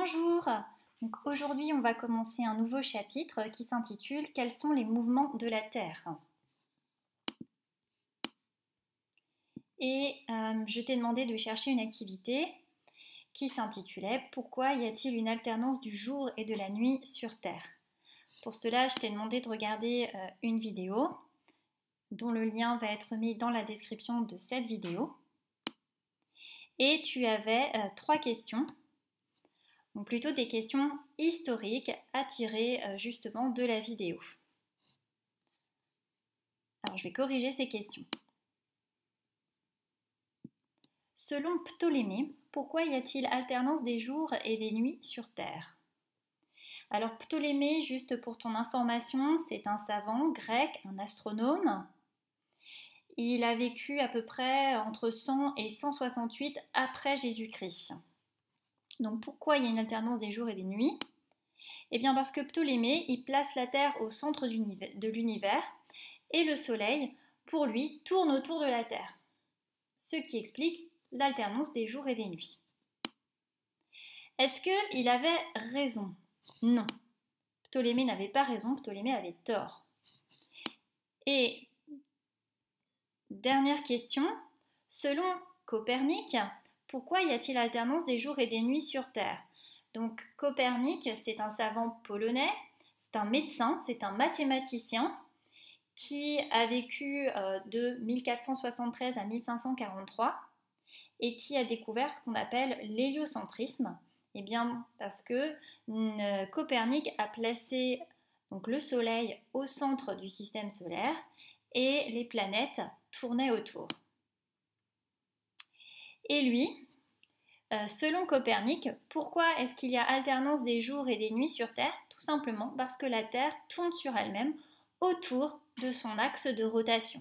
Bonjour! Donc aujourd'hui, on va commencer un nouveau chapitre qui s'intitule « Quels sont les mouvements de la Terre ?» Et je t'ai demandé de chercher une activité qui s'intitulait « Pourquoi y a-t-il une alternance du jour et de la nuit sur Terre ?» Pour cela, je t'ai demandé de regarder une vidéo dont le lien va être mis dans la description de cette vidéo. Et tu avais 3 questions. Donc plutôt des questions historiques à tirer justement de la vidéo. Alors je vais corriger ces questions. Selon Ptolémée, pourquoi y a-t-il alternance des jours et des nuits sur Terre? Alors Ptolémée, juste pour ton information, c'est un savant grec, un astronome. Il a vécu à peu près entre 100 et 168 après Jésus-Christ. Donc pourquoi il y a une alternance des jours et des nuits? Eh bien parce que Ptolémée, il place la Terre au centre de l'univers et le Soleil, pour lui, tourne autour de la Terre. Ce qui explique l'alternance des jours et des nuits. Est-ce qu'il avait raison? Non. Ptolémée n'avait pas raison, Ptolémée avait tort. Et dernière question, selon Copernic, pourquoi y a-t-il alternance des jours et des nuits sur Terre? Donc Copernic, c'est un savant polonais, c'est un médecin, c'est un mathématicien qui a vécu de 1473 à 1543 et qui a découvert ce qu'on appelle l'héliocentrisme. Eh bien, parce que Copernic a placé donc, le Soleil au centre du système solaire et les planètes tournaient autour. Et lui, selon Copernic, pourquoi est-ce qu'il y a alternance des jours et des nuits sur Terre? Tout simplement parce que la Terre tourne sur elle-même autour de son axe de rotation.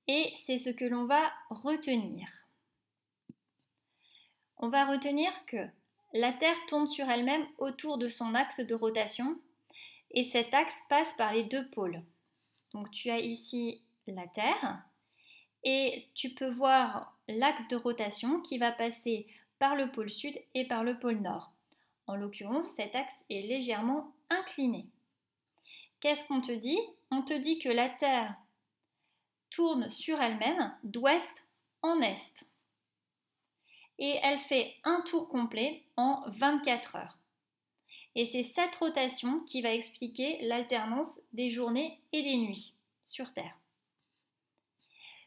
Et c'est ce que l'on va retenir. On va retenir que la Terre tourne sur elle-même autour de son axe de rotation et cet axe passe par les 2 pôles. Donc tu as ici la Terre et tu peux voir l'axe de rotation qui va passer par le pôle sud et par le pôle nord. En l'occurrence, cet axe est légèrement incliné. Qu'est-ce qu'on te dit? On te dit que la Terre tourne sur elle-même d'ouest en est. Et elle fait un tour complet en 24 heures. Et c'est cette rotation qui va expliquer l'alternance des journées et des nuits sur Terre.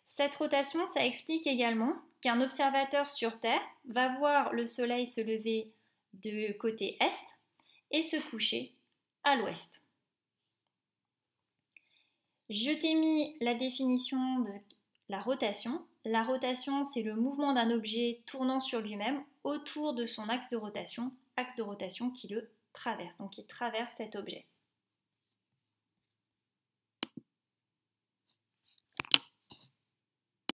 Cette rotation, ça explique également qu'un observateur sur Terre va voir le Soleil se lever de côté est et se coucher à l'ouest. Je t'ai mis la définition de la rotation. La rotation, c'est le mouvement d'un objet tournant sur lui-même autour de son axe de rotation qui le traverse, donc qui traverse cet objet.